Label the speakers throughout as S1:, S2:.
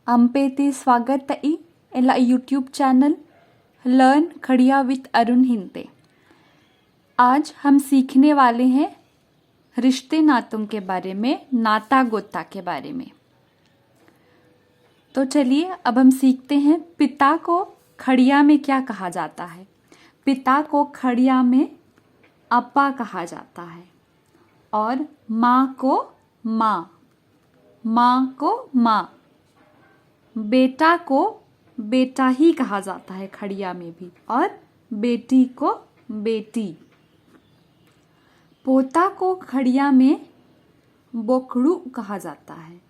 S1: अंपेते स्वागत ई एला YouTube channel learn Kharia with Arun हिंते। आज हम सीखने वाले हैं रिश्ते नातों के बारे में, नाता गोता के बारे में। तो चलिए अब हम सीखते हैं पिता को खड़िया में क्या कहा जाता है। पिता को खड़िया में अप्पा कहा जाता है और माँ को माँ, माँ को माँ, बेटा को बेटा ही कहा जाता है खड़िया में भी, और बेटी को बेटी। पोता को खड़िया में बोकड़ू कहा जाता है,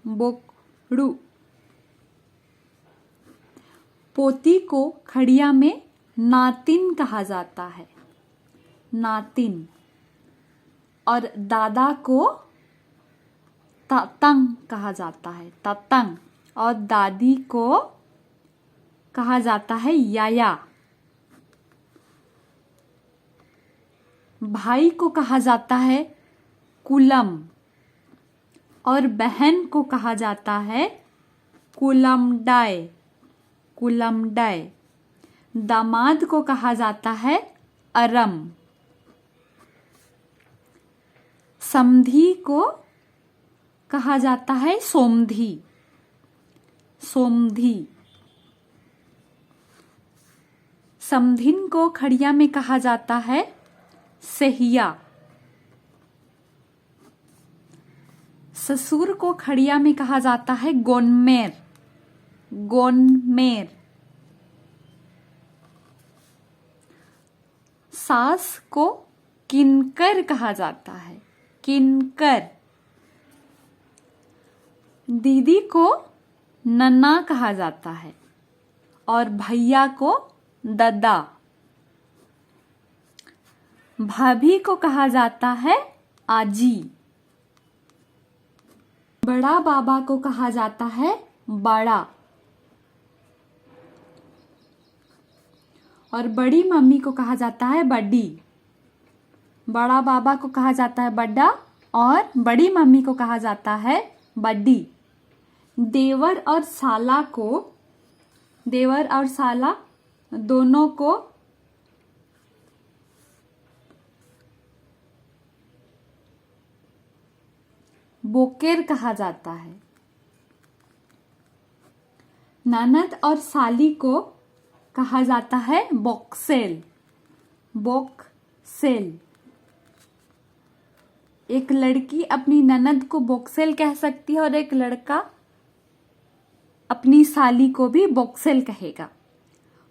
S1: बोकड़ू। पोती को खड़िया में नातिन कहा जाता है, नातिन। और दादा को ततंग कहा जाता है, ततंग। और दादी को कहा जाता है याया। भाई को कहा जाता है कुलम और बहन को कहा जाता है कुलमडाय, कुलमडाय। दामाद को कहा जाता है अरम। समधी को कहा जाता है सोमधी, सोमधी। समधिन को खड़िया में कहा जाता है सहिया। ससुर को खड़िया में कहा जाता है गोनमेर, गोनमेर। सास को किनकर कहा जाता है, किनकर। दीदी को नन्ना कहा जाता है और भैया को ददा। भाभी को कहा जाता है आजी। बड़ा बाबा को कहा जाता है बड़ा और बड़ी मम्मी को कहा जाता है बड़ी। बड़ा बाबा को कहा जाता है बड्डा और बड़ी मम्मी को कहा जाता है बड्डी। देवर और साला को, देवर और साला दोनों को बोकेर कहा जाता है। ननद और साली को कहा जाता है बॉक्सेल, बॉक्सेल। एक लड़की अपनी ननद को बॉक्सेल कह सकती है और एक लड़का अपनी साली को भी बॉक्सेल कहेगा।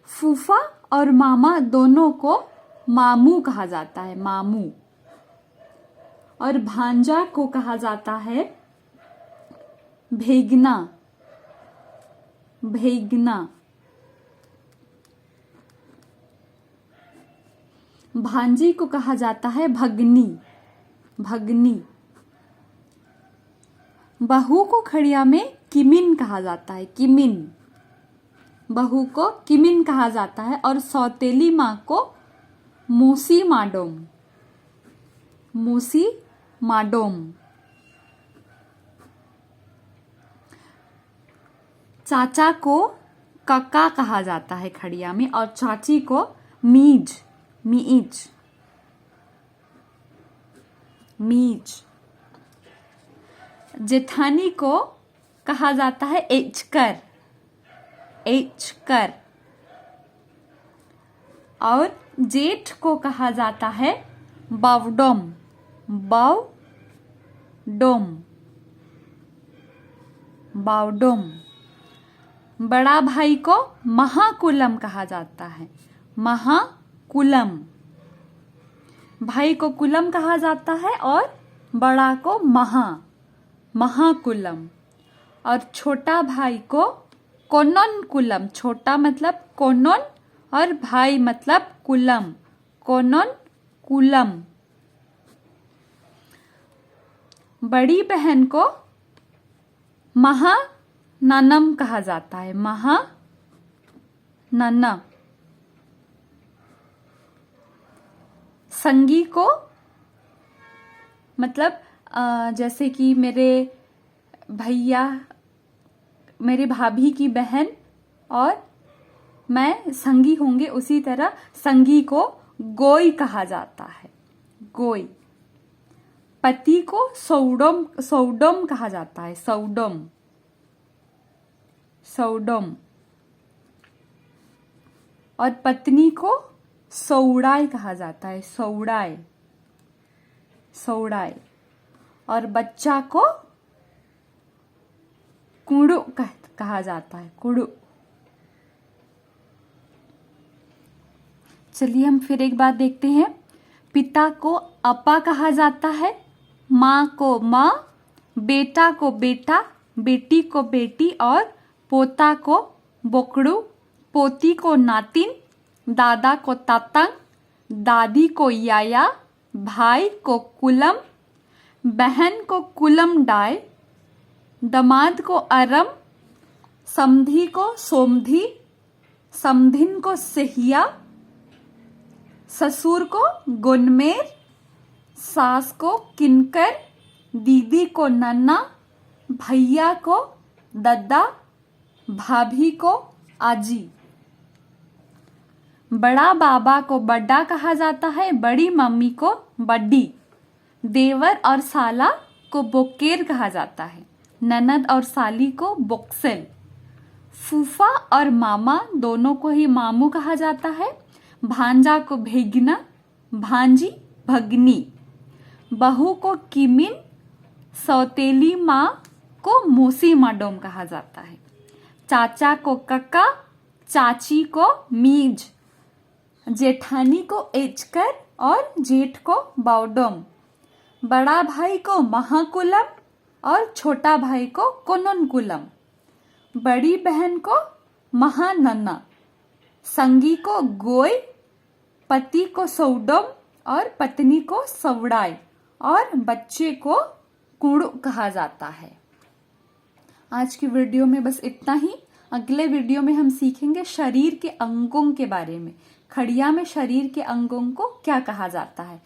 S1: फूफा और मामा दोनों को मामू कहा जाता है, मामू। और भांजा को कहा जाता है भेगना, भेगना। भांजी को कहा जाता है भगनी, भगनी। बहू को खड़िया में किमिन कहा जाता है, किमिन। बहू को किमिन कहा जाता है और सौतेली माँ को मोसी माडोम, मोसी माडोम। चाचा को काका कहा जाता है खड़िया में और चाची को मीज, मीज, मीज। जेठानी को कहा जाता है एचकर, एचकर। और जेठ को कहा जाता है बावडोम, बावडोम, बावडोम। बड़ा भाई को महाकुलम कहा जाता है, महाकुलम। भाई को कुलम कहा जाता है और बड़ा को महाकुलम। और छोटा भाई को कोनोन कुलम, छोटा मतलब कोनोन और भाई मतलब कुलम, कोनोन कुलम। बड़ी बहन को महाननम कहा जाता है, महानना। संगी को मतलब जैसे कि मेरे भैया, मेरे भाभी की बहन और मैं संगी होंगे, उसी तरह संगी को गोई कहा जाता है, गोई। पति को सौडम, सौडम कहा जाता है, सौडम, सौडम। और पत्नी को सौड़ाई कहा जाता है, सौड़ाई, सौड़ाई। और बच्चा को कुड़ु कहा जाता है, कुड़ु। चलिए हम फिर एक बात देखते हैं। पिता को अपा कहा जाता है, माँ को माँ, बेटा को बेटा, बेटी को बेटी और पोता को बोकड़ू, पोती को नातिन, दादा को तातंग, दादी को याया, भाई को कुलम, बहन को कुलम डाय, दमाद को अरम, समधी को सोमधी, समधिन को सेहिया, ससुर को गुनमेर, सास को किनकर, दीदी को नन्ना, भैया को दद्दा, भाभी को आजी। बड़ा बाबा को बड्डा कहा जाता है, बड़ी मम्मी को बड्डी। देवर और साला को बोकेर कहा जाता है, ननद और साली को बोक्सेल। फूफा और मामा दोनों को ही मामू कहा जाता है, भांजा को भेगना, भांजी भगनी। बहू को किमिन, सौतेली माँ को मोसी माडोम कहा जाता है। चाचा को कक्का, चाची को मीज। जेठानी को एचकर और जेठ को बाउडोम। बड़ा भाई को महाकुलम और छोटा भाई को कोननकुलम। बड़ी बहन को महानन्ना। संगी को गोय, पति को सौडम और पत्नी को सवड़ाई और बच्चे को कुड़ु कहा जाता है। आज की वीडियो में बस इतना ही। अगले वीडियो में हम सीखेंगे शरीर के अंगों के बारे में। खड़िया में शरीर के अंगों को क्या कहा जाता है।